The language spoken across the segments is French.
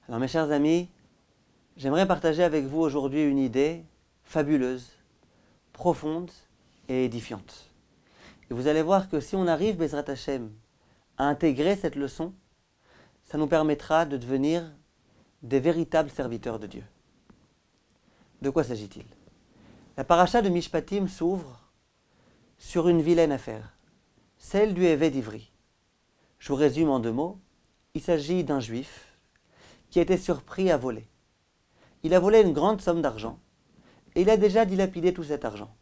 Alors mes chers amis, j'aimerais partager avec vous aujourd'hui une idée fabuleuse, profonde et édifiante. Et vous allez voir que si on arrive, Bezrat Hashem, à intégrer cette leçon, ça nous permettra de devenir des véritables serviteurs de Dieu. De quoi s'agit-il? La paracha de Mishpatim s'ouvre sur une vilaine affaire, celle du Éved Ivri. Je vous résume en 2 mots. Il s'agit d'un juif qui a été surpris à voler. Il a volé une grande somme d'argent et il a déjà dilapidé tout cet argent.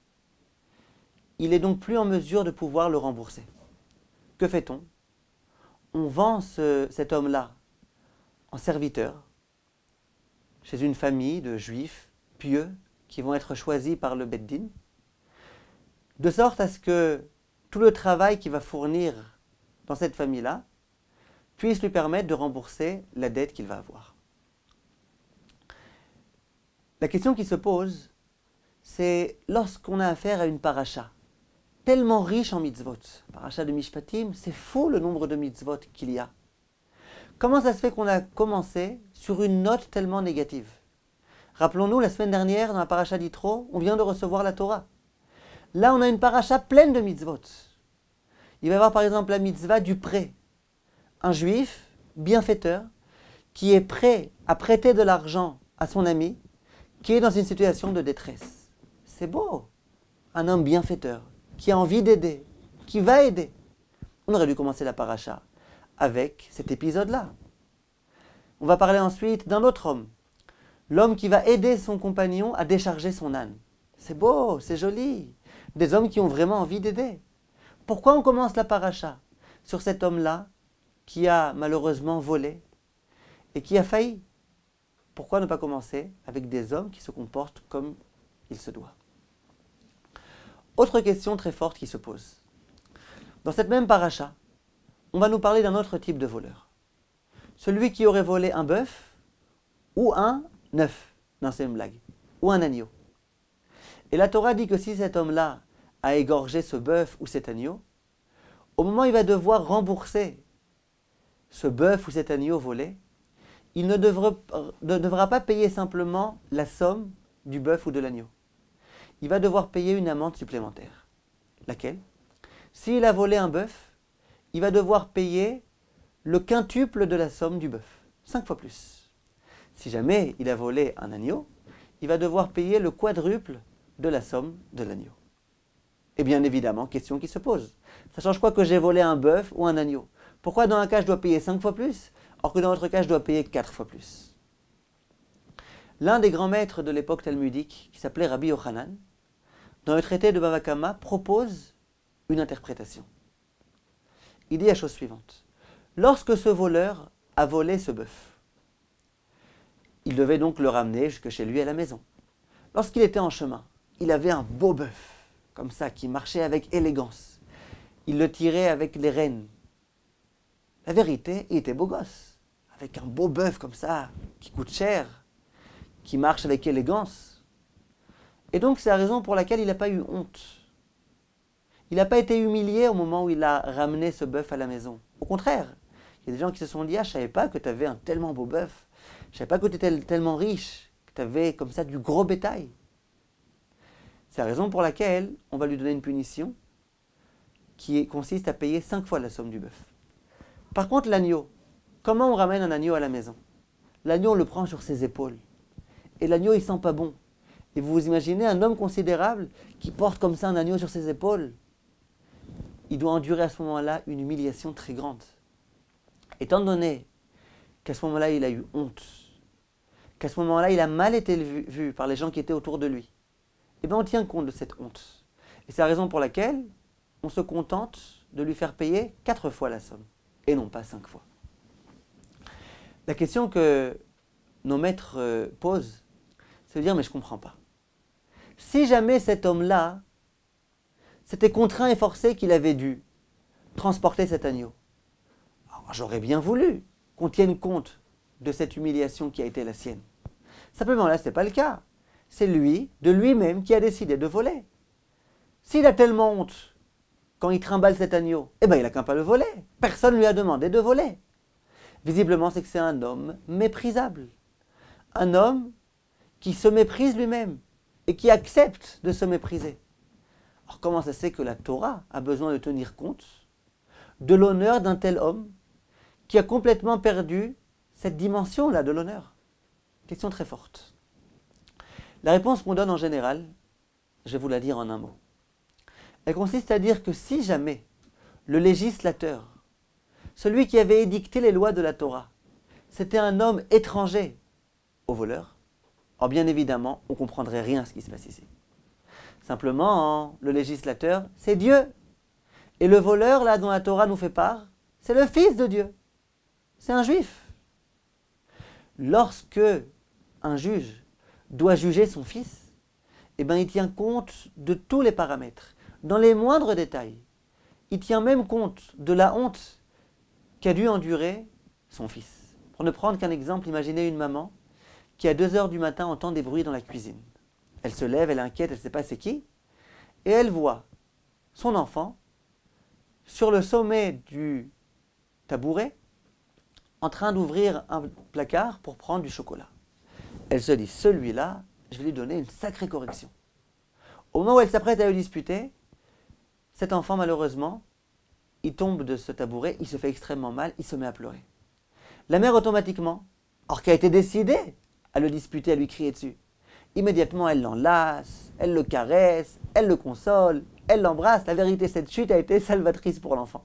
Il n'est donc plus en mesure de pouvoir le rembourser. Que fait-on? On vend cet homme-là en serviteur chez une famille de juifs pieux qui vont être choisis par le Beth Din, de sorte à ce que tout le travail qu'il va fournir dans cette famille-là puisse lui permettre de rembourser la dette qu'il va avoir. La question qui se pose, c'est lorsqu'on a affaire à une paracha tellement riche en mitzvot, paracha de Mishpatim, c'est fou le nombre de mitzvot qu'il y a. Comment ça se fait qu'on a commencé sur une note tellement négative? Rappelons-nous, la semaine dernière, dans la paracha d'Yitro, on vient de recevoir la Torah. Là, on a une paracha pleine de mitzvot. Il va y avoir par exemple la mitzvah du prêt. Un juif, bienfaiteur, qui est prêt à prêter de l'argent à son ami, qui est dans une situation de détresse. C'est beau. Un homme bienfaiteur, qui a envie d'aider, qui va aider. On aurait dû commencer la paracha avec cet épisode-là. On va parler ensuite d'un autre homme. L'homme qui va aider son compagnon à décharger son âne. C'est beau, c'est joli. Des hommes qui ont vraiment envie d'aider. Pourquoi on commence la paracha sur cet homme-là qui a malheureusement volé et qui a failli? Pourquoi ne pas commencer avec des hommes qui se comportent comme il se doit? Autre question très forte qui se pose. Dans cette même paracha, on va nous parler d'un autre type de voleur. Celui qui aurait volé un bœuf ou un œuf, non c'est une blague, ou un agneau. Et la Torah dit que si cet homme-là a égorgé ce bœuf ou cet agneau, au moment où il va devoir rembourser ce bœuf ou cet agneau volé, il ne devra pas payer simplement la somme du bœuf ou de l'agneau. Il va devoir payer une amende supplémentaire. Laquelle? S'il a volé un bœuf, il va devoir payer le quintuple de la somme du bœuf, 5 fois plus. Si jamais il a volé un agneau, il va devoir payer le quadruple de la somme de l'agneau. Et bien évidemment, question qui se pose. Ça change quoi que j'ai volé un bœuf ou un agneau? Pourquoi dans un cas je dois payer 5 fois plus, alors que dans l'autre cas je dois payer 4 fois plus? L'un des grands maîtres de l'époque talmudique, qui s'appelait Rabbi Yochanan, dans le traité de Bava Kama, propose une interprétation. Il dit la chose suivante. Lorsque ce voleur a volé ce bœuf, il devait donc le ramener jusque chez lui à la maison. Lorsqu'il était en chemin, il avait un beau bœuf, comme ça, qui marchait avec élégance. Il le tirait avec les rênes. La vérité, il était beau gosse, avec un beau bœuf comme ça, qui coûte cher, qui marche avec élégance. Et donc c'est la raison pour laquelle il n'a pas eu honte. Il n'a pas été humilié au moment où il a ramené ce bœuf à la maison. Au contraire, il y a des gens qui se sont dit « Ah, je ne savais pas que tu avais un tellement beau bœuf. Je ne savais pas que tu étais tellement riche, que tu avais comme ça du gros bétail. » C'est la raison pour laquelle on va lui donner une punition qui consiste à payer 5 fois la somme du bœuf. Par contre, l'agneau, comment on ramène un agneau à la maison? L'agneau, on le prend sur ses épaules. Et l'agneau, il sent pas bon. Et vous vous imaginez un homme considérable qui porte comme ça un agneau sur ses épaules? Il doit endurer à ce moment-là une humiliation très grande. Étant donné qu'à ce moment-là, il a eu honte, qu'à ce moment-là, il a mal été vu par les gens qui étaient autour de lui, eh bien on tient compte de cette honte. Et c'est la raison pour laquelle on se contente de lui faire payer 4 fois la somme, et non pas 5 fois. La question que nos maîtres posent, c'est de dire, mais je ne comprends pas. Si jamais cet homme-là s'était contraint et forcé qu'il avait dû transporter cet agneau, alors j'aurais bien voulu qu'on tienne compte de cette humiliation qui a été la sienne. Simplement là, ce n'est pas le cas. C'est lui, de lui-même, qui a décidé de voler. S'il a tellement honte quand il trimballe cet agneau, eh bien il n'a qu'à pas le voler. Personne ne lui a demandé de voler. Visiblement, c'est que c'est un homme méprisable. Un homme qui se méprise lui-même et qui accepte de se mépriser. Alors comment ça se fait que la Torah a besoin de tenir compte de l'honneur d'un tel homme qui a complètement perdu cette dimension-là de l'honneur? Question très forte. La réponse qu'on donne en général, je vais vous la dire en un mot. Elle consiste à dire que si jamais le législateur, celui qui avait édicté les lois de la Torah, c'était un homme étranger au voleur, alors bien évidemment, on ne comprendrait rien à ce qui se passe ici. Simplement, le législateur, c'est Dieu. Et le voleur, là, dont la Torah nous fait part, c'est le fils de Dieu. C'est un juif. Lorsque un juge doit juger son fils, eh bien, il tient compte de tous les paramètres, dans les moindres détails. Il tient même compte de la honte qu'a dû endurer son fils. Pour ne prendre qu'un exemple, imaginez une maman qui à 2 heures du matin entend des bruits dans la cuisine. Elle se lève, elle est inquiète, elle ne sait pas c'est qui, et elle voit son enfant sur le sommet du tabouret en train d'ouvrir un placard pour prendre du chocolat. Elle se dit, celui-là, je vais lui donner une sacrée correction. Au moment où elle s'apprête à le disputer, cet enfant, malheureusement, il tombe de ce tabouret, il se fait extrêmement mal, il se met à pleurer. La mère, automatiquement, alors qu'elle a été décidée à le disputer, à lui crier dessus, immédiatement, elle l'enlace, elle le caresse, elle le console, elle l'embrasse. La vérité, cette chute a été salvatrice pour l'enfant.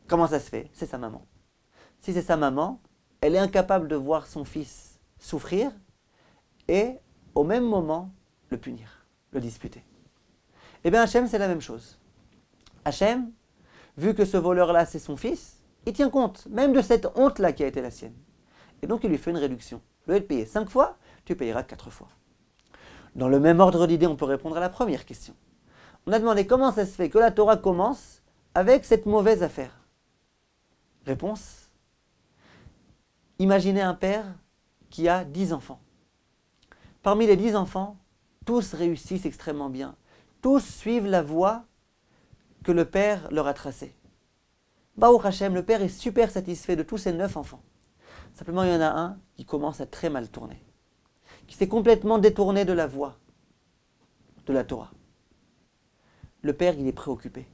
Comment ça se fait? C'est sa maman. Si c'est sa maman, elle est incapable de voir son fils souffrir et, au même moment, le punir, le disputer. Eh bien, Hachem, c'est la même chose. Hachem, vu que ce voleur-là, c'est son fils, il tient compte même de cette honte-là qui a été la sienne. Et donc, il lui fait une réduction. Au lieu de payer 5 fois, tu payeras 4 fois. Dans le même ordre d'idée, on peut répondre à la première question. On a demandé comment ça se fait que la Torah commence avec cette mauvaise affaire. Réponse. Imaginez un père qui a 10 enfants. Parmi les 10 enfants, tous réussissent extrêmement bien. Tous suivent la voie que le père leur a tracée. Baruch Hashem, le père est super satisfait de tous ses 9 enfants. Simplement, il y en a un qui commence à très mal tourner, qui s'est complètement détourné de la voie de la Torah. Le père, il est préoccupé.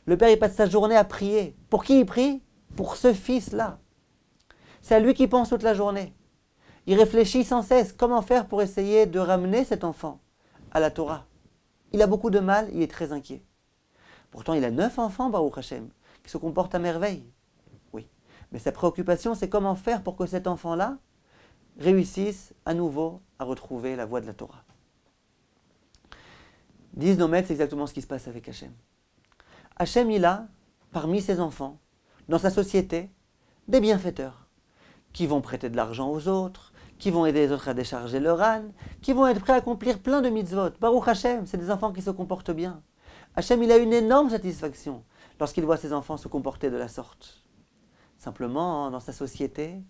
Le père, il passe sa journée à prier. Pour qui il prie? Pour ce fils-là. C'est à lui qu'il pense toute la journée. Il réfléchit sans cesse comment faire pour essayer de ramener cet enfant à la Torah. Il a beaucoup de mal, il est très inquiet. Pourtant, il a 9 enfants, Baruch Hashem, qui se comportent à merveille. Oui. Mais sa préoccupation, c'est comment faire pour que cet enfant-là réussisse à nouveau à retrouver la voie de la Torah. Disent nos maîtres, c'est exactement ce qui se passe avec Hachem. Hachem, il a, parmi ses enfants, dans sa société, des bienfaiteurs, qui vont prêter de l'argent aux autres, qui vont aider les autres à décharger leur âne, qui vont être prêts à accomplir plein de mitzvot. Baruch Hachem, c'est des enfants qui se comportent bien. Hachem, il a une énorme satisfaction lorsqu'il voit ses enfants se comporter de la sorte. Simplement, dans sa société,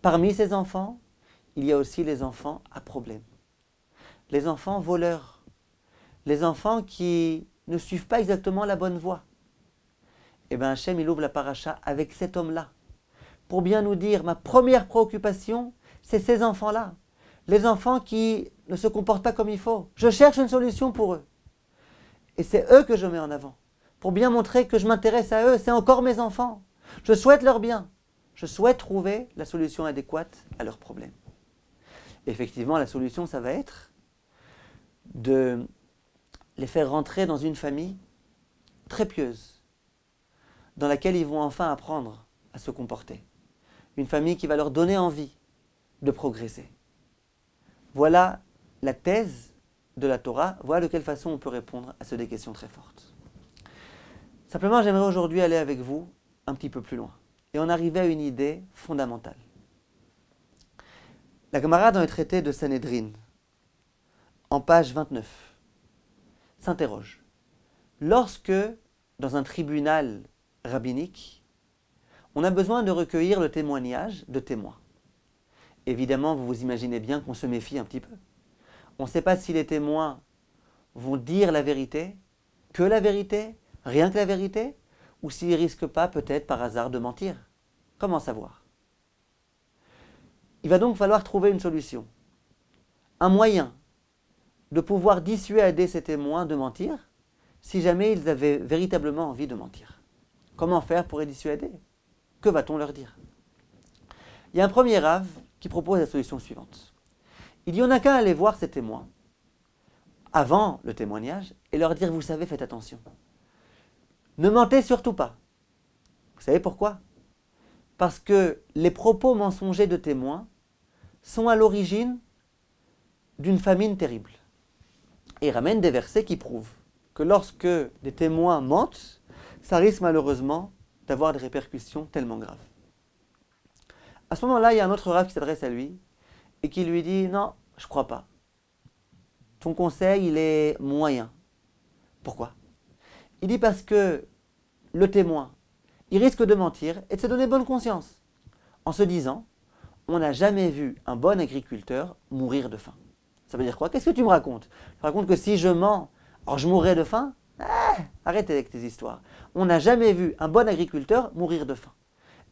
parmi ses enfants, il y a aussi les enfants à problème. Les enfants voleurs. Les enfants qui ne suivent pas exactement la bonne voie. Eh bien, Hachem, il ouvre la paracha avec cet homme-là. Pour bien nous dire, ma première préoccupation, c'est ces enfants-là. Les enfants qui ne se comportent pas comme il faut. Je cherche une solution pour eux. Et c'est eux que je mets en avant. Pour bien montrer que je m'intéresse à eux, c'est encore mes enfants. Je souhaite leur bien. Je souhaite trouver la solution adéquate à leurs problèmes. Effectivement, la solution, ça va être de les faire rentrer dans une famille très pieuse, dans laquelle ils vont enfin apprendre à se comporter. Une famille qui va leur donner envie de progresser. Voilà la thèse de la Torah, voilà de quelle façon on peut répondre à ces questions très fortes. Simplement, j'aimerais aujourd'hui aller avec vous un petit peu plus loin et en arriver à une idée fondamentale. La Gemara dans le traité de Sanhédrin, en page 29, s'interroge. Lorsque, dans un tribunal rabbinique, on a besoin de recueillir le témoignage de témoins. Évidemment, vous vous imaginez bien qu'on se méfie un petit peu. On ne sait pas si les témoins vont dire la vérité, que la vérité, rien que la vérité, ou s'ils ne risquent pas peut-être par hasard de mentir. Comment savoir? va donc falloir trouver une solution, un moyen de pouvoir dissuader ces témoins de mentir si jamais ils avaient véritablement envie de mentir. Comment faire pour les dissuader? Que va-t-on leur dire? Il y a un premier Rav qui propose la solution suivante. Il dit, on n'a qu'à aller voir ces témoins avant le témoignage et leur dire, vous savez, faites attention. Ne mentez surtout pas. Vous savez pourquoi? Parce que les propos mensongers de témoins sont à l'origine d'une famine terrible. Et il ramène des versets qui prouvent que lorsque des témoins mentent, ça risque malheureusement d'avoir des répercussions tellement graves. À ce moment-là, il y a un autre Rav qui s'adresse à lui et qui lui dit, non, je ne crois pas. Ton conseil, il est moyen. Pourquoi? Il dit parce que le témoin, il risque de mentir et de se donner bonne conscience en se disant, on n'a jamais vu un bon agriculteur mourir de faim. Ça veut dire quoi? Qu'est-ce que tu me racontes? Tu me racontes que si je mens, alors je mourrai de faim? Arrête avec tes histoires. On n'a jamais vu un bon agriculteur mourir de faim.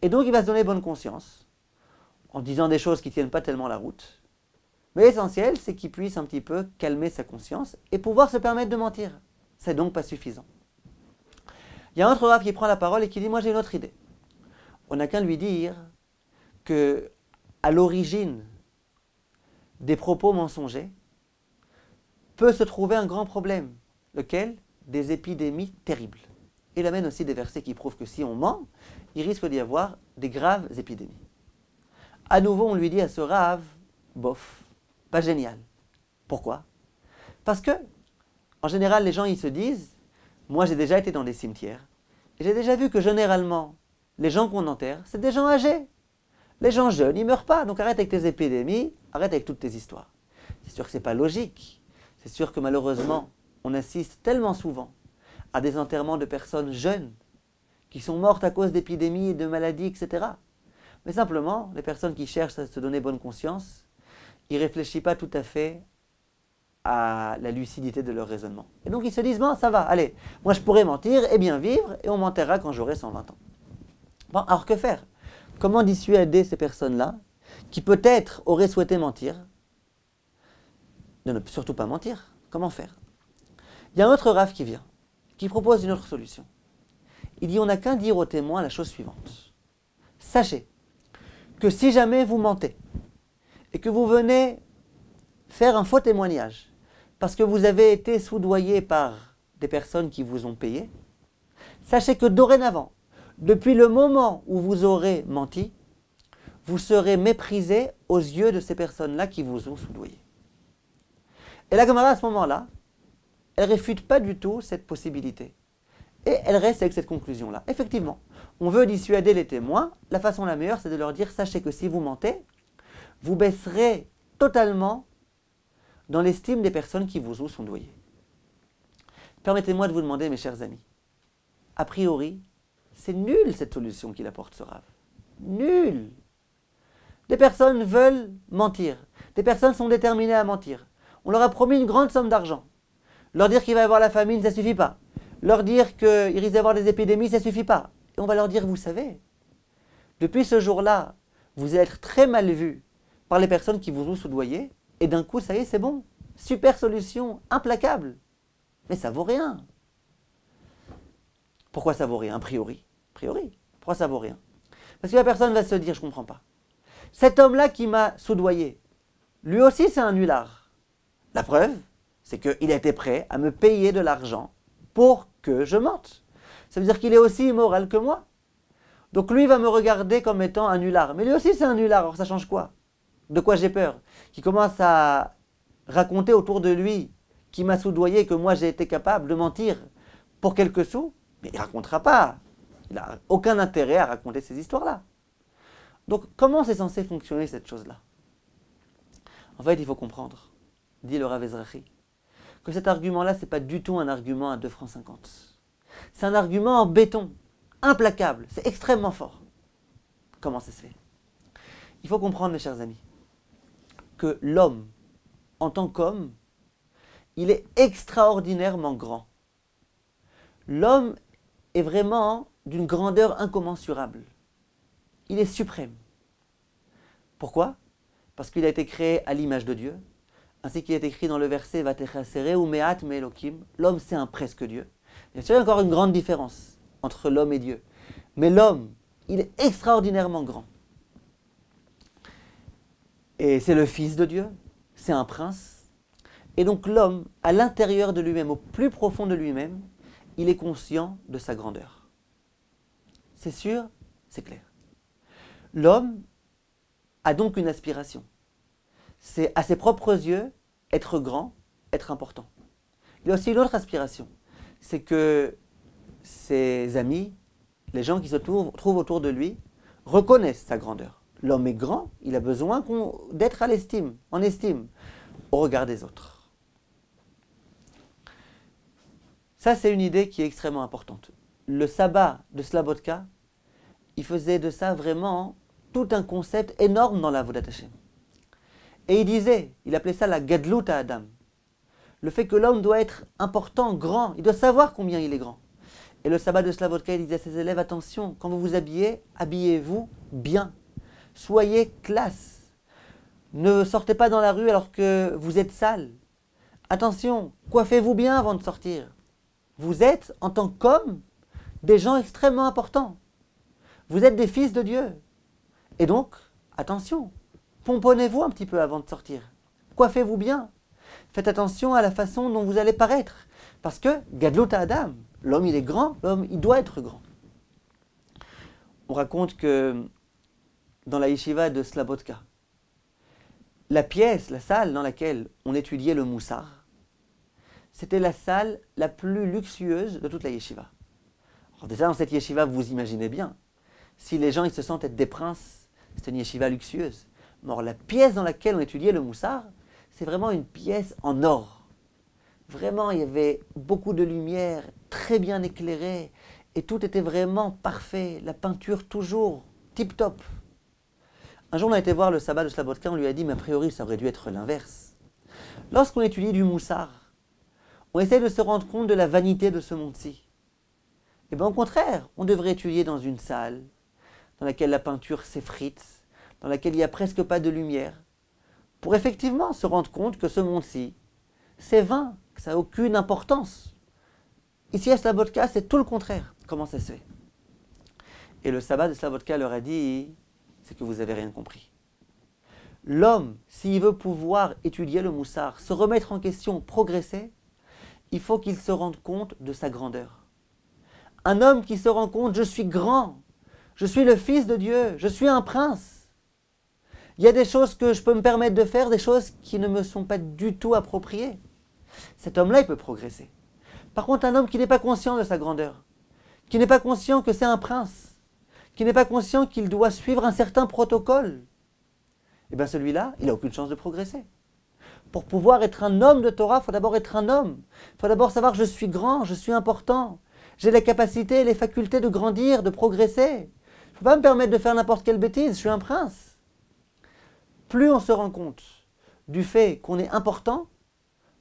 Et donc il va se donner bonne conscience en disant des choses qui ne tiennent pas tellement la route. Mais l'essentiel, c'est qu'il puisse un petit peu calmer sa conscience et pouvoir se permettre de mentir. C'est donc pas suffisant. Il y a un autre Rav qui prend la parole et qui dit, moi j'ai une autre idée. On n'a qu'à lui dire que à l'origine des propos mensongers peut se trouver un grand problème. Lequel? Des épidémies terribles. Il amène aussi des versets qui prouvent que si on ment, il risque d'y avoir des graves épidémies. À nouveau, on lui dit à ce Rav, bof, pas génial. Pourquoi? Parce que, en général, les gens ils se disent, moi j'ai déjà été dans des cimetières, et j'ai déjà vu que généralement, les gens qu'on enterre, c'est des gens âgés. Les gens jeunes, ils ne meurent pas, donc arrête avec tes épidémies, arrête avec toutes tes histoires. C'est sûr que ce n'est pas logique. C'est sûr que malheureusement, on assiste tellement souvent à des enterrements de personnes jeunes qui sont mortes à cause d'épidémies, de maladies, etc. Mais simplement, les personnes qui cherchent à se donner bonne conscience, ils ne réfléchissent pas tout à fait à la lucidité de leur raisonnement. Et donc ils se disent, bon, ça va, allez, moi je pourrais mentir et bien vivre, et on m'enterrera quand j'aurai 120 ans. Bon, alors que faire? Comment dissuader ces personnes-là, qui peut-être auraient souhaité mentir, de ne surtout pas mentir? Comment faire? Il y a un autre Rav qui vient, qui propose une autre solution. Il dit, on n'a qu'à dire aux témoins la chose suivante. Sachez que si jamais vous mentez, et que vous venez faire un faux témoignage, parce que vous avez été soudoyé par des personnes qui vous ont payé, sachez que dorénavant, depuis le moment où vous aurez menti, vous serez méprisé aux yeux de ces personnes-là qui vous ont soudoyé. Et la Gemara, à ce moment-là, elle ne réfute pas du tout cette possibilité. Et elle reste avec cette conclusion-là. Effectivement, on veut dissuader les témoins. La façon la meilleure, c'est de leur dire, sachez que si vous mentez, vous baisserez totalement dans l'estime des personnes qui vous ont soudoyé. Permettez-moi de vous demander, mes chers amis, a priori, c'est nul cette solution qu'il apporte ce Rav. Nul. Des personnes veulent mentir. Des personnes sont déterminées à mentir. On leur a promis une grande somme d'argent. Leur dire qu'il va y avoir la famine, ça ne suffit pas. Leur dire qu'il risque d'y avoir des épidémies, ça ne suffit pas. Et on va leur dire, vous savez, depuis ce jour-là, vous allez être très mal vus par les personnes qui vous ont soudoyé, et d'un coup, ça y est, c'est bon. Super solution, implacable. Mais ça vaut rien. Pourquoi ça vaut rien, a priori? Pourquoi ça vaut rien? Parce que la personne va se dire, je ne comprends pas. Cet homme-là qui m'a soudoyé, lui aussi c'est un nulard. La preuve, c'est qu'il a été prêt à me payer de l'argent pour que je mente. Ça veut dire qu'il est aussi immoral que moi. Donc lui va me regarder comme étant un nulard. Mais lui aussi c'est un nulard, alors ça change quoi? De quoi j'ai peur? Qui commence à raconter autour de lui qui m'a soudoyé, que moi j'ai été capable de mentir pour quelques sous, mais il ne racontera pas. Il n'a aucun intérêt à raconter ces histoires-là. Donc comment c'est censé fonctionner cette chose-là? En fait, il faut comprendre, dit le Rav Ezrachi, que cet argument-là, ce n'est pas du tout un argument à 2,50 francs. C'est un argument en béton, implacable, c'est extrêmement fort. Comment ça se fait? Il faut comprendre, mes chers amis, que l'homme, en tant qu'homme, il est extraordinairement grand. L'homme est vraiment d'une grandeur incommensurable. Il est suprême. Pourquoi? parce qu'il a été créé à l'image de Dieu, ainsi qu'il est écrit dans le verset Vatechasere ou Me'at Me'elokim, l'homme c'est un presque Dieu. Bien sûr, il y a encore une grande différence entre l'homme et Dieu, mais l'homme, il est extraordinairement grand. Et c'est le Fils de Dieu, c'est un prince. Et donc l'homme, à l'intérieur de lui-même, au plus profond de lui-même, il est conscient de sa grandeur. C'est sûr, c'est clair. L'homme a donc une aspiration. C'est à ses propres yeux être grand, être important. Il a aussi une autre aspiration, c'est que ses amis, les gens qui se trouvent autour de lui, reconnaissent sa grandeur. L'homme est grand, il a besoin d'être en estime, au regard des autres. Ça, c'est une idée qui est extrêmement importante. Le sabbat de Slabodka, il faisait de ça vraiment tout un concept énorme dans la Avodat Hashem. Et il appelait ça la Gadlut à Adam. Le fait que l'homme doit être important, grand, il doit savoir combien il est grand. Et le sabbat de Slabodka, il disait à ses élèves, attention, quand vous vous habillez, habillez-vous bien. Soyez classe. Ne sortez pas dans la rue alors que vous êtes sale. Attention, coiffez-vous bien avant de sortir. Vous êtes, en tant qu'homme, des gens extrêmement importants. Vous êtes des fils de Dieu. Et donc, attention, pomponnez-vous un petit peu avant de sortir. Coiffez-vous bien. Faites attention à la façon dont vous allez paraître. Parce que, Gadlut Adam, l'homme il est grand, l'homme il doit être grand. On raconte que dans la yeshiva de Slabodka, la pièce, la salle dans laquelle on étudiait le moussar, c'était la salle la plus luxueuse de toute la yeshiva. Alors déjà dans cette yeshiva, vous imaginez bien, si les gens ils se sentent être des princes, c'est une yeshiva luxueuse. Alors la pièce dans laquelle on étudiait le moussar, c'est vraiment une pièce en or. Vraiment, il y avait beaucoup de lumière, très bien éclairée, et tout était vraiment parfait. La peinture toujours tip-top. Un jour, on a été voir le sabbat de Slabodka, on lui a dit, mais a priori, ça aurait dû être l'inverse. Lorsqu'on étudie du moussar, on essaie de se rendre compte de la vanité de ce monde-ci. Et bien au contraire, on devrait étudier dans une salle dans laquelle la peinture s'effrite, dans laquelle il n'y a presque pas de lumière, pour effectivement se rendre compte que ce monde-ci, c'est vain, que ça n'a aucune importance. Ici à Slabodka, c'est tout le contraire. Comment ça se fait? Et le sabbat de Slabodka leur a dit, c'est que vous n'avez rien compris. L'homme, s'il veut pouvoir étudier le moussar, se remettre en question, progresser, il faut qu'il se rende compte de sa grandeur. Un homme qui se rend compte, je suis grand, je suis le fils de Dieu, je suis un prince. Il y a des choses que je peux me permettre de faire, des choses qui ne me sont pas du tout appropriées. Cet homme-là, il peut progresser. Par contre, un homme qui n'est pas conscient de sa grandeur, qui n'est pas conscient que c'est un prince, qui n'est pas conscient qu'il doit suivre un certain protocole, eh bien celui-là, il n'a aucune chance de progresser. Pour pouvoir être un homme de Torah, il faut d'abord être un homme. Il faut d'abord savoir que je suis grand, je suis important. J'ai les capacités et les facultés de grandir, de progresser. Je ne peux pas me permettre de faire n'importe quelle bêtise, je suis un prince. Plus on se rend compte du fait qu'on est important,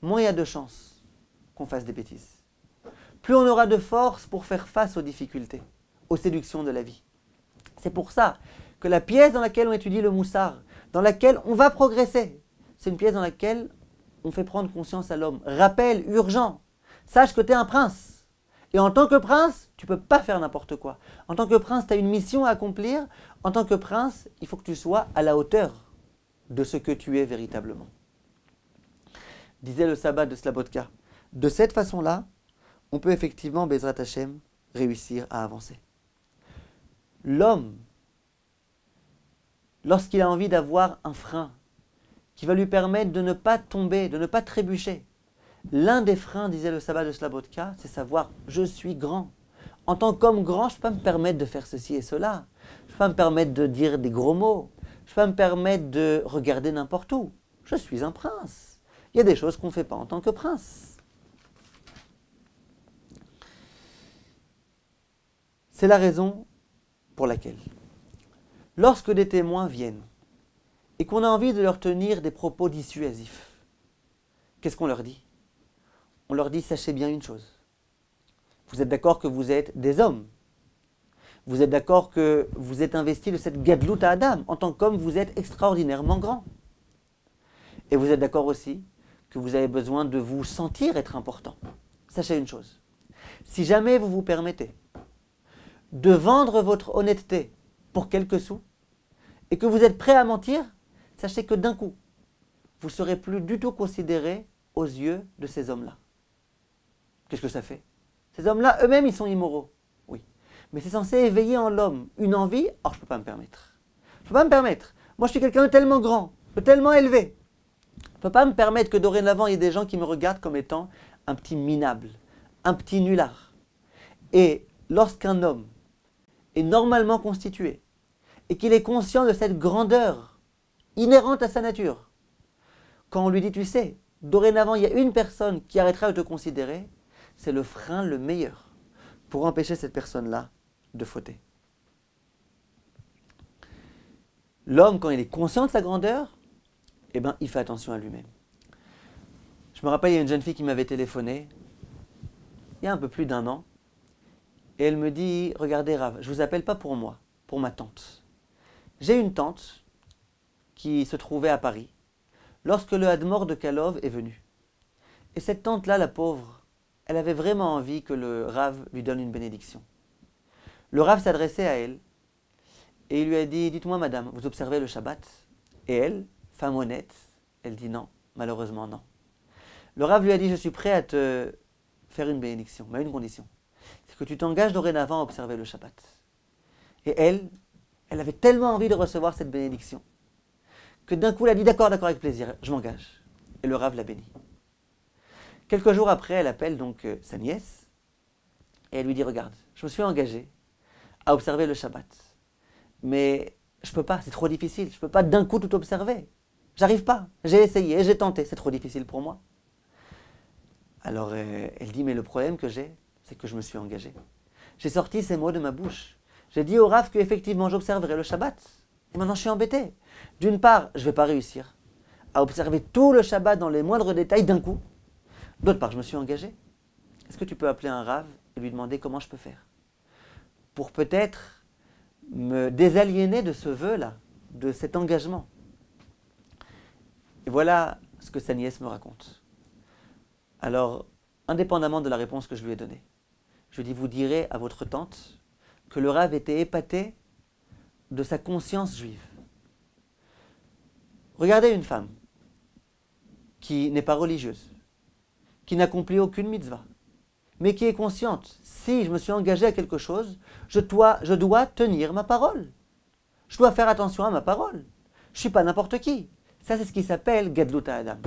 moins il y a de chances qu'on fasse des bêtises. Plus on aura de force pour faire face aux difficultés, aux séductions de la vie. C'est pour ça que la pièce dans laquelle on étudie le moussar, dans laquelle on va progresser, c'est une pièce dans laquelle on fait prendre conscience à l'homme. Rappel urgent, sache que tu es un prince. Et en tant que prince, tu ne peux pas faire n'importe quoi. En tant que prince, tu as une mission à accomplir. En tant que prince, il faut que tu sois à la hauteur de ce que tu es véritablement. Disait le sabbat de Slabodka. De cette façon-là, on peut effectivement, Bezrat Hashem, réussir à avancer. L'homme, lorsqu'il a envie d'avoir un frein qui va lui permettre de ne pas tomber, de ne pas trébucher, l'un des freins, disait le sabbat de Slabodka, c'est savoir « je suis grand ». En tant qu'homme grand, je ne peux pas me permettre de faire ceci et cela. Je ne peux pas me permettre de dire des gros mots. Je ne peux pas me permettre de regarder n'importe où. Je suis un prince. Il y a des choses qu'on ne fait pas en tant que prince. C'est la raison pour laquelle, lorsque des témoins viennent et qu'on a envie de leur tenir des propos dissuasifs, qu'est-ce qu'on leur dit? On leur dit, sachez bien une chose. Vous êtes d'accord que vous êtes des hommes. Vous êtes d'accord que vous êtes investis de cette gadlut à Adam. En tant qu'homme, vous êtes extraordinairement grand. Et vous êtes d'accord aussi que vous avez besoin de vous sentir être important. Sachez une chose, si jamais vous vous permettez de vendre votre honnêteté pour quelques sous et que vous êtes prêt à mentir, sachez que d'un coup, vous ne serez plus du tout considéré aux yeux de ces hommes-là. Qu'est-ce que ça fait? Ces hommes-là, eux-mêmes, ils sont immoraux. Oui. Mais c'est censé éveiller en l'homme une envie. Or, je ne peux pas me permettre. Je ne peux pas me permettre. Moi, je suis quelqu'un de tellement grand, de tellement élevé. Je ne peux pas me permettre que dorénavant, il y ait des gens qui me regardent comme étant un petit minable, un petit nulard. Et lorsqu'un homme est normalement constitué et qu'il est conscient de cette grandeur inhérente à sa nature, quand on lui dit, tu sais, dorénavant, il y a une personne qui arrêtera de te considérer, c'est le frein le meilleur pour empêcher cette personne-là de fauter. L'homme, quand il est conscient de sa grandeur, eh ben, il fait attention à lui-même. Je me rappelle, il y a une jeune fille qui m'avait téléphoné il y a un peu plus d'1 an, et elle me dit, regardez Rav, je ne vous appelle pas pour moi, pour ma tante. J'ai une tante qui se trouvait à Paris lorsque le Hadmor de Kalov est venu. Et cette tante-là, la pauvre, elle avait vraiment envie que le Rav lui donne une bénédiction. Le Rav s'adressait à elle et il lui a dit, dites-moi madame, vous observez le Shabbat? Et elle, femme honnête, elle dit non, malheureusement non. Le Rav lui a dit, je suis prêt à te faire une bénédiction, mais à une condition. C'est que tu t'engages dorénavant à observer le Shabbat. Et elle avait tellement envie de recevoir cette bénédiction que d'un coup elle a dit, d'accord, avec plaisir, je m'engage. Et le Rav l'a béni. Quelques jours après, elle appelle donc sa nièce et elle lui dit, regarde, je me suis engagée à observer le Shabbat. Mais je ne peux pas, c'est trop difficile, je ne peux pas d'un coup tout observer. J'arrive pas, j'ai essayé, j'ai tenté, c'est trop difficile pour moi. Alors elle dit, mais le problème que j'ai, c'est que je me suis engagée. J'ai sorti ces mots de ma bouche. J'ai dit au Rav qu'effectivement j'observerai le Shabbat. Et maintenant je suis embêté. D'une part, je ne vais pas réussir à observer tout le Shabbat dans les moindres détails d'un coup. D'autre part, je me suis engagé. Est-ce que tu peux appeler un Rav et lui demander comment je peux faire pour peut-être me désaliéner de ce vœu-là, de cet engagement? Et voilà ce que sa nièce me raconte. Alors, indépendamment de la réponse que je lui ai donnée, je lui dis, vous direz à votre tante que le Rav était épaté de sa conscience juive. Regardez une femme qui n'est pas religieuse, qui n'accomplit aucune mitzvah, mais qui est consciente, si je me suis engagé à quelque chose, je dois tenir ma parole. Je dois faire attention à ma parole. Je ne suis pas n'importe qui. Ça, c'est ce qui s'appelle Gadlut Adam.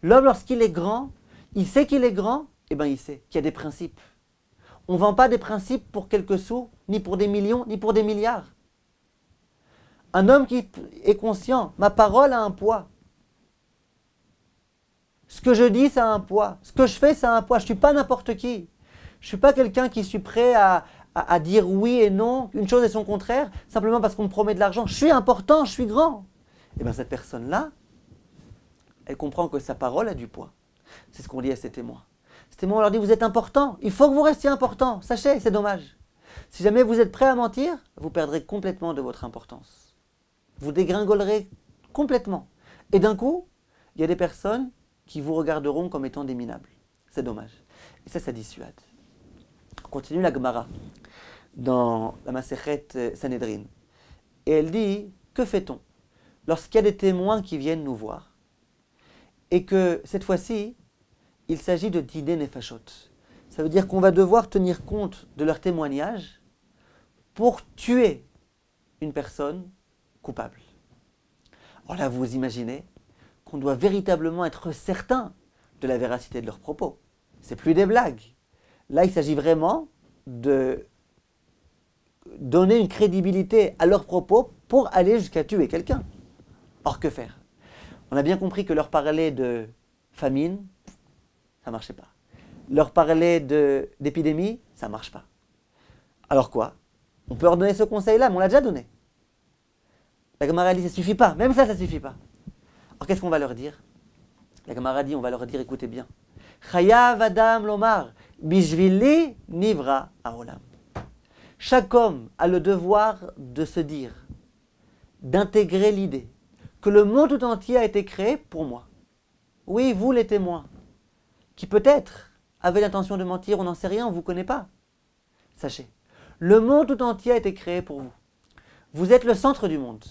L'homme, lorsqu'il est grand, il sait qu'il est grand, et bien il sait qu'il y a des principes. On ne vend pas des principes pour quelques sous, ni pour des millions, ni pour des milliards. Un homme qui est conscient, ma parole a un poids. Ce que je dis, ça a un poids. Ce que je fais, ça a un poids. Je ne suis pas n'importe qui. Je ne suis pas quelqu'un qui suis prêt à dire oui et non, une chose et son contraire, simplement parce qu'on me promet de l'argent. Je suis important, je suis grand. Et bien cette personne-là, elle comprend que sa parole a du poids. C'est ce qu'on dit à ces témoins. Ces témoins, on leur dit, vous êtes important, il faut que vous restiez important. Sachez, c'est dommage. Si jamais vous êtes prêt à mentir, vous perdrez complètement de votre importance. Vous dégringolerez complètement. Et d'un coup, il y a des personnes qui vous regarderont comme étant des minables. C'est dommage. Et ça dissuade. On continue la Gemara dans la Masechet Sanhedrin. Et elle dit, que fait-on lorsqu'il y a des témoins qui viennent nous voir et que cette fois-ci, il s'agit de dîner nefashot. Ça veut dire qu'on va devoir tenir compte de leur témoignage pour tuer une personne coupable. Alors là, vous imaginez qu'on doit véritablement être certain de la véracité de leurs propos. C'est plus des blagues. Là, il s'agit vraiment de donner une crédibilité à leurs propos pour aller jusqu'à tuer quelqu'un. Or, que faire? On a bien compris que leur parler de famine, ça ne marchait pas. Leur parler d'épidémie, ça ne marche pas. Alors quoi? On peut leur donner ce conseil-là, mais on l'a déjà donné. La Gemara dit, ça ne suffit pas. Même ça ne suffit pas. Alors qu'est-ce qu'on va leur dire? La Gemara dit, on va leur dire, écoutez bien. Chayav Adam Lomar, Bishvili Nivra Haolam. Chaque homme a le devoir de se dire, d'intégrer l'idée que le monde tout entier a été créé pour moi. Oui, vous les témoins, qui peut-être avaient l'intention de mentir, on n'en sait rien, on ne vous connaît pas. Sachez, le monde tout entier a été créé pour vous. Vous êtes le centre du monde,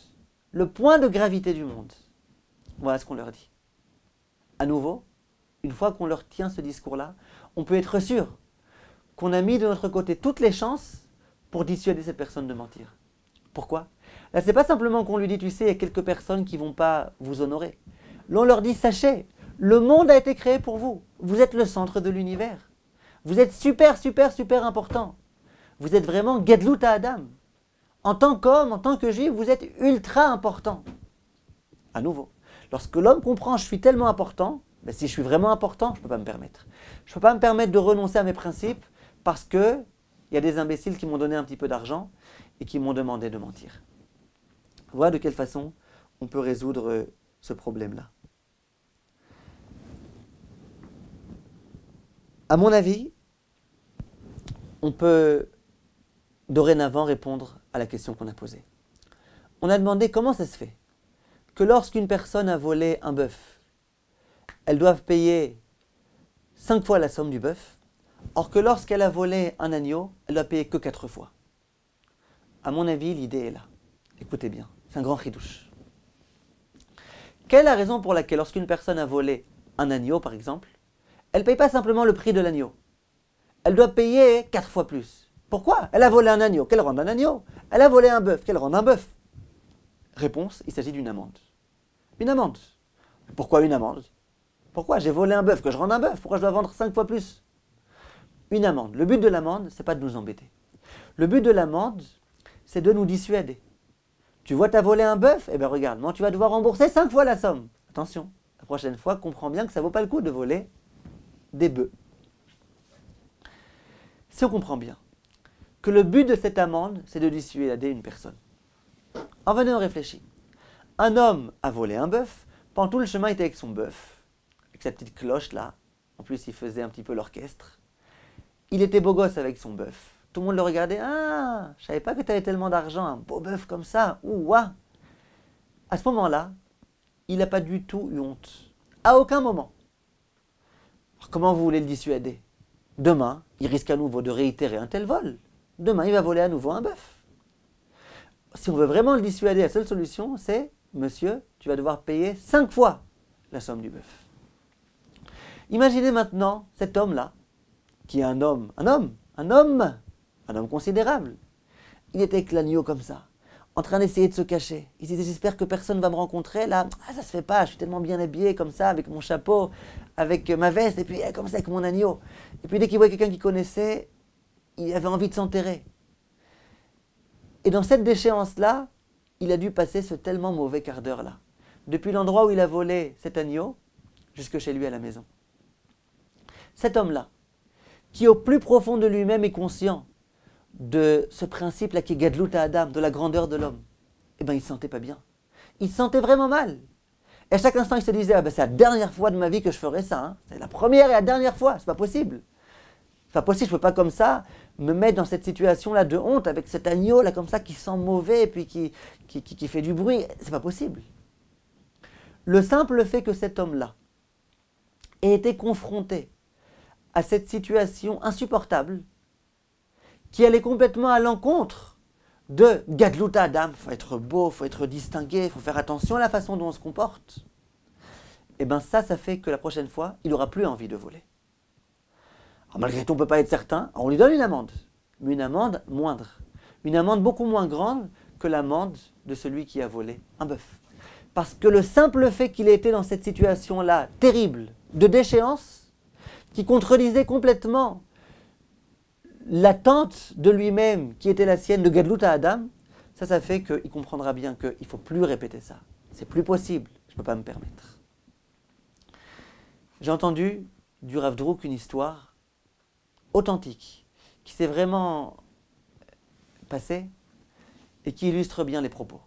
le point de gravité du monde. Voilà ce qu'on leur dit. À nouveau, une fois qu'on leur tient ce discours-là, on peut être sûr qu'on a mis de notre côté toutes les chances pour dissuader cette personne de mentir. Pourquoi? Là, ce n'est pas simplement qu'on lui dit, tu sais, il y a quelques personnes qui ne vont pas vous honorer. Là, on leur dit, sachez, le monde a été créé pour vous. Vous êtes le centre de l'univers. Vous êtes super, super, super important. Vous êtes vraiment Gedlut Adam. En tant qu'homme, en tant que juif, vous êtes ultra important. À nouveau, lorsque l'homme comprend, je suis tellement important, ben, si je suis vraiment important, je ne peux pas me permettre. Je ne peux pas me permettre de renoncer à mes principes parce qu'il y a des imbéciles qui m'ont donné un petit peu d'argent et qui m'ont demandé de mentir. Voilà de quelle façon on peut résoudre ce problème-là. À mon avis, on peut dorénavant répondre à la question qu'on a posée. On a demandé comment ça se fait que lorsqu'une personne a volé un bœuf, elle doit payer 5 fois la somme du bœuf, or que lorsqu'elle a volé un agneau, elle doit payer que 4 fois. À mon avis, l'idée est là. Écoutez bien, c'est un grand chidouche. Quelle est la raison pour laquelle lorsqu'une personne a volé un agneau, par exemple, elle ne paye pas simplement le prix de l'agneau. Elle doit payer 4 fois plus. Pourquoi? Elle a volé un agneau, qu'elle rende un agneau. Elle a volé un bœuf, qu'elle rende un bœuf. Réponse, il s'agit d'une amende. Une amende. Pourquoi une amende? Pourquoi j'ai volé un bœuf, que je rende un bœuf? Pourquoi je dois vendre 5 fois plus? Une amende. Le but de l'amende, ce n'est pas de nous embêter. Le but de l'amende, c'est de nous dissuader. Tu vois, tu as volé un bœuf? Eh bien regarde, non, tu vas devoir rembourser 5 fois la somme. Attention, la prochaine fois, comprends bien que ça ne vaut pas le coup de voler des bœufs. Si on comprend bien que le but de cette amende, c'est de dissuader une personne. En venant, on réfléchit. Un homme a volé un bœuf, pendant tout le chemin, il était avec son bœuf, avec sa petite cloche là. En plus, il faisait un petit peu l'orchestre. Il était beau gosse avec son bœuf. Tout le monde le regardait. Ah, je savais pas que tu avais tellement d'argent, un beau bœuf comme ça. Ouah. À ce moment-là, il n'a pas du tout eu honte. À aucun moment. Alors, comment vous voulez le dissuader? Demain, il risque à nouveau de réitérer un tel vol. Demain, il va voler à nouveau un bœuf. Si on veut vraiment le dissuader, la seule solution, c'est, monsieur, tu vas devoir payer 5 fois la somme du bœuf. Imaginez maintenant cet homme-là, qui est un homme considérable. Il était avec l'agneau comme ça, en train d'essayer de se cacher. Il disait, j'espère que personne ne va me rencontrer. Là, ça se fait pas, je suis tellement bien habillé comme ça, avec mon chapeau, avec ma veste, et puis comme ça avec mon agneau. Et puis dès qu'il voyait quelqu'un qu'il connaissait, il avait envie de s'enterrer. Et dans cette déchéance-là, il a dû passer ce tellement mauvais quart d'heure-là. Depuis l'endroit où il a volé cet agneau, jusque chez lui à la maison. Cet homme-là, qui au plus profond de lui-même est conscient de ce principe-là qui est Gedlut Adam, de la grandeur de l'homme, eh bien il ne se sentait pas bien. Il se sentait vraiment mal. Et à chaque instant, il se disait, ah ben, c'est la dernière fois de ma vie que je ferai ça. Hein. C'est la première et la dernière fois, c'est pas possible. C'est pas possible, je ne peux pas comme ça me mettre dans cette situation-là de honte avec cet agneau là comme ça qui sent mauvais et puis qui fait du bruit. C'est pas possible. Le simple fait que cet homme-là ait été confronté à cette situation insupportable qui allait complètement à l'encontre de Gedlut Adam. Il faut être beau, il faut être distingué, il faut faire attention à la façon dont on se comporte. Et bien ça fait que la prochaine fois, il n'aura plus envie de voler. Alors malgré tout, on ne peut pas être certain. Alors on lui donne une amende, mais une amende moindre. Une amende beaucoup moins grande que l'amende de celui qui a volé un bœuf. Parce que le simple fait qu'il ait été dans cette situation-là terrible, de déchéance, qui contredisait complètement l'attente de lui-même qui était la sienne de Gedlut Adam, ça fait qu'il comprendra bien qu'il ne faut plus répéter ça. C'est plus possible, je ne peux pas me permettre. J'ai entendu du Rav Druk une histoire authentique, qui s'est vraiment passée et qui illustre bien les propos.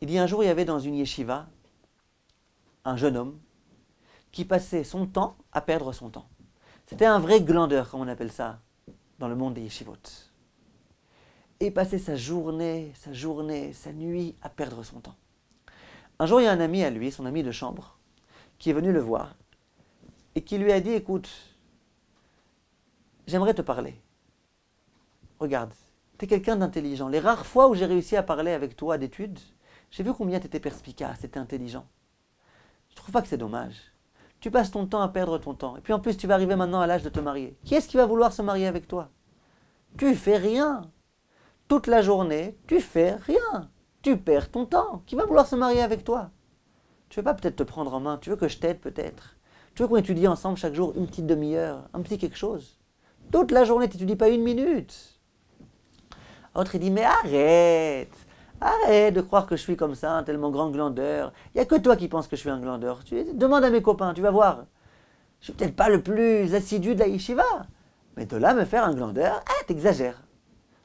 Il dit un jour, il y avait dans une yeshiva un jeune homme qui passait son temps à perdre son temps. C'était un vrai glandeur, comme on appelle ça, dans le monde des yeshivot. Et il passait sa journée, sa nuit à perdre son temps. Un jour, il y a un ami à lui, son ami de chambre, qui est venu le voir et qui lui a dit, écoute, j'aimerais te parler. Regarde, tu es quelqu'un d'intelligent. Les rares fois où j'ai réussi à parler avec toi d'études, j'ai vu combien tu étais perspicace, tu étais intelligent. Je trouve pas que c'est dommage. Tu passes ton temps à perdre ton temps. Et puis en plus, tu vas arriver maintenant à l'âge de te marier. Qui est-ce qui va vouloir se marier avec toi? Tu fais rien. Toute la journée, tu fais rien. Tu perds ton temps. Qui va vouloir se marier avec toi? Tu veux pas peut-être te prendre en main? Tu veux que je t'aide peut-être? Tu veux qu'on étudie ensemble chaque jour une petite demi-heure, un petit quelque chose? Toute la journée, tu n'étudies pas une minute. L'autre, il dit, mais arrête. Arrête de croire que je suis comme ça, un tellement grand glandeur. Il n'y a que toi qui penses que je suis un glandeur. Demande à mes copains, tu vas voir. Je suis peut-être pas le plus assidu de la yeshiva. Mais de là me faire un glandeur, t'exagères.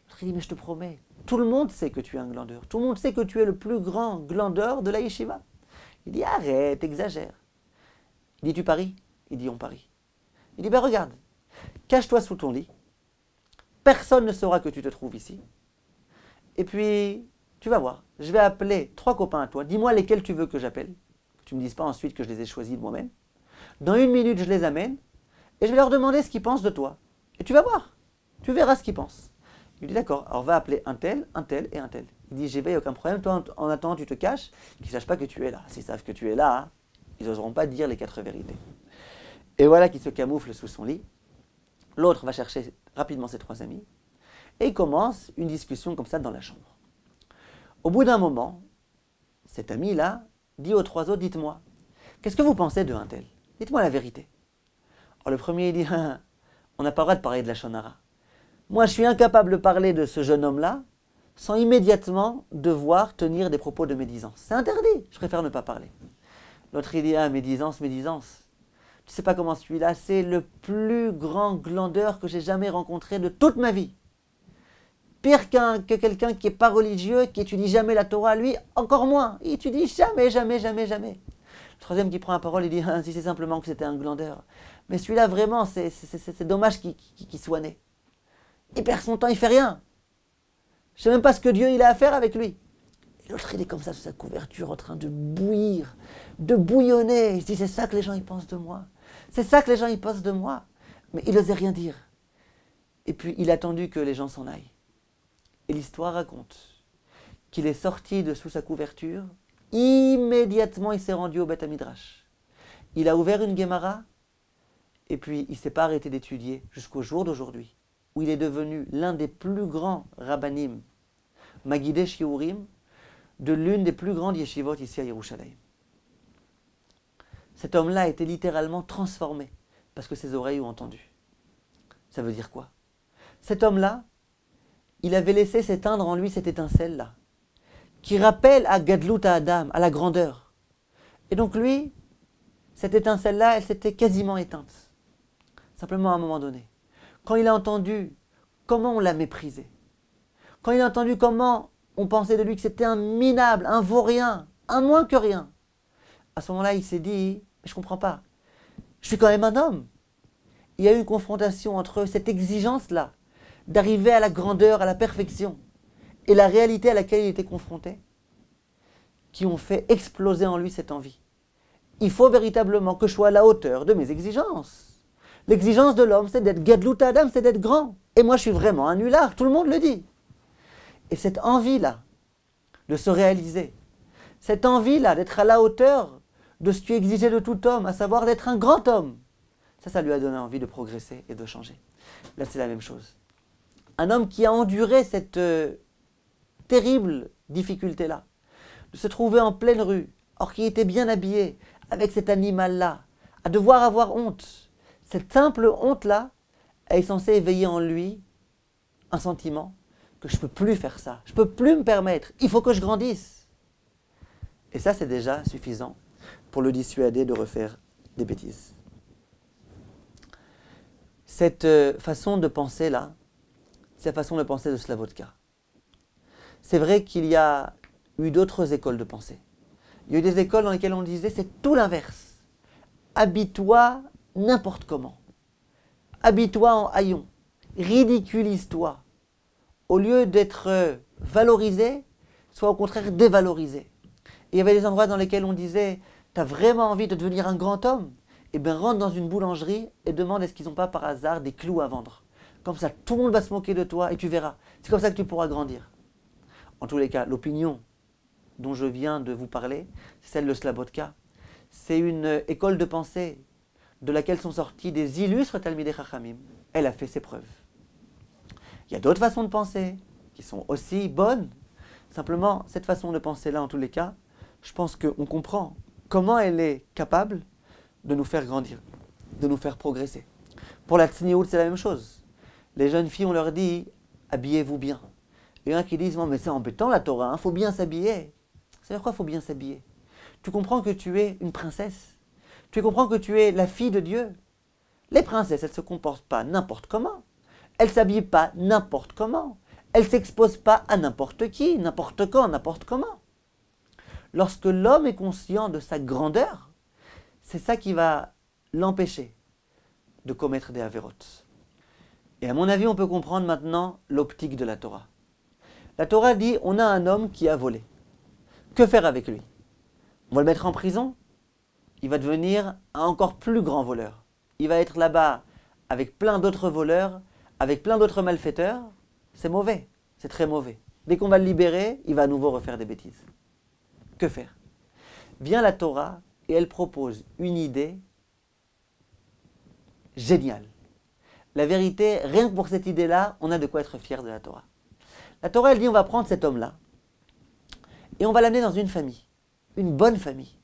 L'autre, il dit, mais je te promets, tout le monde sait que tu es un glandeur. Tout le monde sait que tu es le plus grand glandeur de la yeshiva. Il dit, arrête, exagère. Il dit, tu paries? Il dit, on parie. Il dit, ben regarde, cache-toi sous ton lit. Personne ne saura que tu te trouves ici. Et puis, tu vas voir, je vais appeler 3 copains à toi. Dis-moi lesquels tu veux que j'appelle. Que tu ne me dises pas ensuite que je les ai choisis de moi-même. Dans 1 minute, je les amène. Et je vais leur demander ce qu'ils pensent de toi. Et tu vas voir. Tu verras ce qu'ils pensent. Il dit, d'accord, alors va appeler un tel et un tel. Il dit, j'y vais, aucun problème. Toi, en attendant, tu te caches. Qu'ils ne sachent pas que tu es là. S'ils savent que tu es là, ils n'oseront pas dire les 4 vérités. Et voilà qu'il se camoufle sous son lit. L'autre va chercher rapidement ses 3 amis. Et il commence une discussion comme ça dans la chambre. Au bout d'un moment, cet ami-là dit aux 3 autres, dites-moi, qu'est-ce que vous pensez de un tel? Dites-moi la vérité. Alors le premier, il dit, on n'a pas le droit de parler de la Shonara. Moi, je suis incapable de parler de ce jeune homme-là sans immédiatement devoir tenir des propos de médisance. C'est interdit, je préfère ne pas parler. L'autre, il dit, médisance. Tu sais pas comment celui-là, c'est le plus grand glandeur que j'ai jamais rencontré de toute ma vie. Pire que quelqu'un qui n'est pas religieux, qui étudie jamais la Torah, lui, encore moins. Il étudie jamais. Le troisième qui prend la parole, il dit, si c'est simplement que c'était un glandeur. Mais celui-là, vraiment, c'est dommage qu'il soit né. Il perd son temps, il fait rien. Je sais même pas ce que Dieu il a à faire avec lui. Et l'autre, il est comme ça sous sa couverture, en train de bouillir, de bouillonner. Il se dit, c'est ça que les gens ils pensent de moi. C'est ça que les gens ils pensent de moi. Mais il n'osait rien dire. Et puis, il a attendu que les gens s'en aillent. Et l'histoire raconte qu'il est sorti de sous sa couverture. Immédiatement, il s'est rendu au Beth Midrash. Il a ouvert une Gemara. Et puis, il ne s'est pas arrêté d'étudier jusqu'au jour d'aujourd'hui, où il est devenu l'un des plus grands rabbanim, Magidei Shiurim, de l'une des plus grandes yeshivot ici à Yerushalayim. Cet homme-là a été littéralement transformé parce que ses oreilles ont entendu. Ça veut dire quoi? Cet homme-là, il avait laissé s'éteindre en lui cette étincelle-là, qui rappelle à Gadlut Adam, à la grandeur. Et donc lui, cette étincelle-là, elle s'était quasiment éteinte. Simplement à un moment donné. Quand il a entendu comment on l'a méprisé, quand il a entendu comment on pensait de lui que c'était un minable, un vaurien, un moins que rien, à ce moment-là, il s'est dit, je ne comprends pas, je suis quand même un homme. Il y a eu une confrontation entre cette exigence-là, d'arriver à la grandeur, à la perfection, et la réalité à laquelle il était confronté, qui ont fait exploser en lui cette envie. Il faut véritablement que je sois à la hauteur de mes exigences. L'exigence de l'homme, c'est d'être Gadlut Adam, c'est d'être grand. Et moi, je suis vraiment un nulard, tout le monde le dit. Et cette envie-là, de se réaliser, cette envie-là d'être à la hauteur de ce qui est exigé de tout homme, à savoir d'être un grand homme, ça lui a donné envie de progresser et de changer. Là, c'est la même chose. Un homme qui a enduré cette terrible difficulté-là, de se trouver en pleine rue, or qui était bien habillé, avec cet animal-là, à devoir avoir honte. Cette simple honte-là est censée éveiller en lui un sentiment que je ne peux plus faire ça, je ne peux plus me permettre, il faut que je grandisse. Et ça, c'est déjà suffisant pour le dissuader de refaire des bêtises. Cette façon de penser-là, c'est la façon de penser de Slavotka. C'est vrai qu'il y a eu d'autres écoles de pensée. Il y a eu des écoles dans lesquelles on disait c'est tout l'inverse. Habille-toi n'importe comment. Habille-toi en haillon. Ridiculise-toi. Au lieu d'être valorisé, sois au contraire dévalorisé. Et il y avait des endroits dans lesquels on disait, tu as vraiment envie de devenir un grand homme? Eh bien, rentre dans une boulangerie et demande est-ce qu'ils n'ont pas par hasard des clous à vendre. Comme ça, tout le monde va se moquer de toi et tu verras. C'est comme ça que tu pourras grandir. En tous les cas, l'opinion dont je viens de vous parler, c'est celle de Slabodka. C'est une école de pensée de laquelle sont sortis des illustres Talmidei Chachamim. Elle a fait ses preuves. Il y a d'autres façons de penser qui sont aussi bonnes. Simplement, cette façon de penser-là, en tous les cas, je pense qu'on comprend comment elle est capable de nous faire grandir, de nous faire progresser. Pour la Tzniout, c'est la même chose. Les jeunes filles, on leur dit, habillez-vous bien. Et il y en a qui disent, non mais c'est embêtant la Torah, il faut bien s'habiller. C'est-à-dire quoi, il faut bien s'habiller? Tu comprends que tu es une princesse. Tu comprends que tu es la fille de Dieu. Les princesses, elles ne se comportent pas n'importe comment. Elles ne s'habillent pas n'importe comment. Elles ne s'exposent pas à n'importe qui, n'importe quand, n'importe comment. Lorsque l'homme est conscient de sa grandeur, c'est ça qui va l'empêcher de commettre des avérotes. Et à mon avis, on peut comprendre maintenant l'optique de la Torah. La Torah dit, on a un homme qui a volé. Que faire avec lui? On va le mettre en prison? Il va devenir un encore plus grand voleur. Il va être là-bas avec plein d'autres voleurs, avec plein d'autres malfaiteurs. C'est mauvais, c'est très mauvais. Dès qu'on va le libérer, il va à nouveau refaire des bêtises. Que faire? Vient la Torah et elle propose une idée géniale. La vérité, rien que pour cette idée-là, on a de quoi être fier de la Torah. La Torah, elle dit, on va prendre cet homme-là et on va l'amener dans une famille, une bonne famille.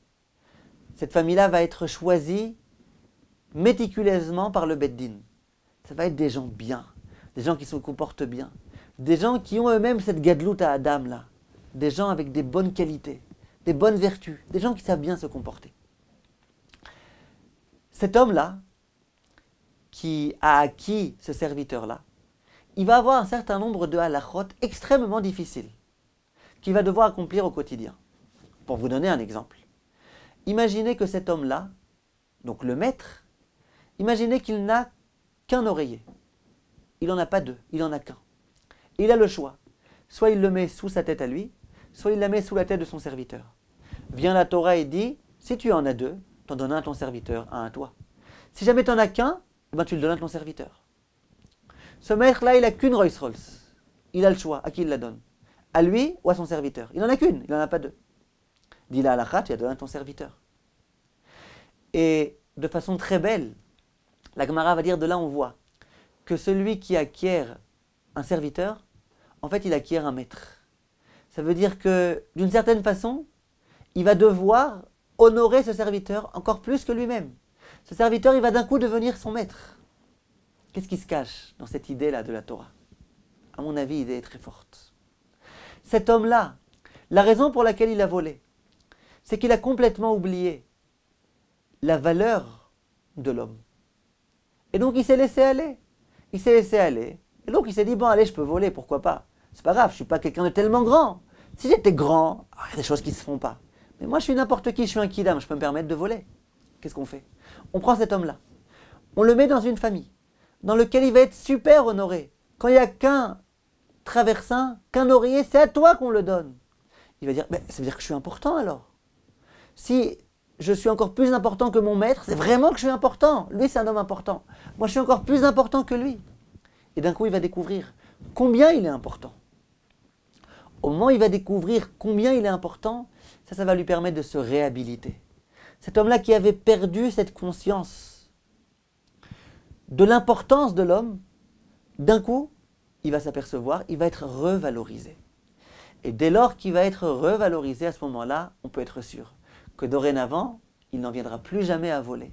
Cette famille-là va être choisie méticuleusement par le Beit Din. Ça va être des gens bien, des gens qui se comportent bien, des gens qui ont eux-mêmes cette gadlout à Adam-là, des gens avec des bonnes qualités, des bonnes vertus, des gens qui savent bien se comporter. Cet homme-là, qui a acquis ce serviteur-là, il va avoir un certain nombre de halachot extrêmement difficiles qu'il va devoir accomplir au quotidien. Pour vous donner un exemple, imaginez que cet homme-là, donc le maître, imaginez qu'il n'a qu'un oreiller. Il n'en a pas deux, il n'en a qu'un. Et il a le choix. Soit il le met sous sa tête à lui, soit il la met sous la tête de son serviteur. Vient la Torah et dit, si tu en as deux, t'en donnes un à ton serviteur, un à toi. Si jamais t'en as qu'un, eh ben tu le donnes à ton serviteur. Ce maître-là, il n'a qu'une Rolls-Royce. Il a le choix. À qui il la donne? À lui ou à son serviteur? Il n'en a qu'une, il n'en a pas deux. Dis la halakha, tu la donnes à ton serviteur. Et de façon très belle, la Gemara va dire, de là on voit que celui qui acquiert un serviteur, en fait il acquiert un maître. Ça veut dire que d'une certaine façon, il va devoir honorer ce serviteur encore plus que lui-même. Ce serviteur, il va d'un coup devenir son maître. Qu'est-ce qui se cache dans cette idée-là de la Torah? À mon avis, l'idée est très forte. Cet homme-là, la raison pour laquelle il a volé, c'est qu'il a complètement oublié la valeur de l'homme. Et donc il s'est laissé aller. Il s'est laissé aller. Et donc il s'est dit, bon allez, je peux voler, pourquoi pas? C'est pas grave, je suis pas quelqu'un de tellement grand. Si j'étais grand, il y a des choses qui ne se font pas. Mais moi je suis n'importe qui, je suis un kidam, je peux me permettre de voler. Qu'est-ce qu'on fait? On prend cet homme-là, on le met dans une famille, dans laquelle il va être super honoré. Quand il n'y a qu'un traversin, qu'un oreiller, c'est à toi qu'on le donne. Il va dire, mais ça veut dire que je suis important alors. Si je suis encore plus important que mon maître, c'est vraiment que je suis important. Lui, c'est un homme important. Moi, je suis encore plus important que lui. Et d'un coup, il va découvrir combien il est important. Au moment où il va découvrir combien il est important, ça va lui permettre de se réhabiliter. Cet homme-là qui avait perdu cette conscience de l'importance de l'homme, d'un coup, il va s'apercevoir, il va être revalorisé. Et dès lors qu'il va être revalorisé à ce moment-là, on peut être sûr que dorénavant, il n'en viendra plus jamais à voler.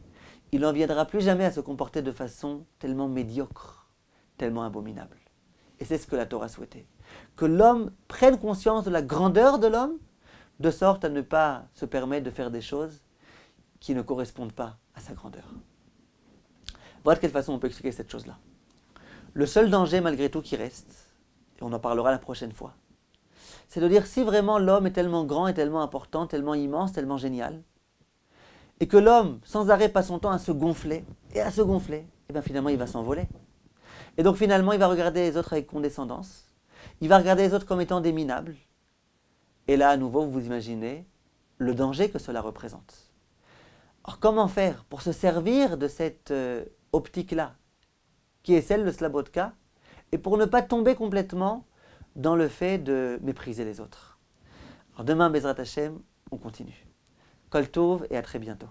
Il n'en viendra plus jamais à se comporter de façon tellement médiocre, tellement abominable. Et c'est ce que la Torah souhaitait. Que l'homme prenne conscience de la grandeur de l'homme, de sorte à ne pas se permettre de faire des choses qui ne correspondent pas à sa grandeur. Voilà de quelle façon on peut expliquer cette chose-là. Le seul danger malgré tout qui reste, et on en parlera la prochaine fois, c'est de dire si vraiment l'homme est tellement grand et tellement important, tellement immense, tellement génial, et que l'homme sans arrêt passe son temps à se gonfler, et bien finalement il va s'envoler. Et donc finalement il va regarder les autres avec condescendance, il va regarder les autres comme étant des minables, et là à nouveau vous vous imaginez le danger que cela représente. Alors comment faire pour se servir de cette optique-là, qui est celle de Slabodka, et pour ne pas tomber complètement dans le fait de mépriser les autres. Alors demain, Bezrat Hashem, on continue. Kol Tov et à très bientôt.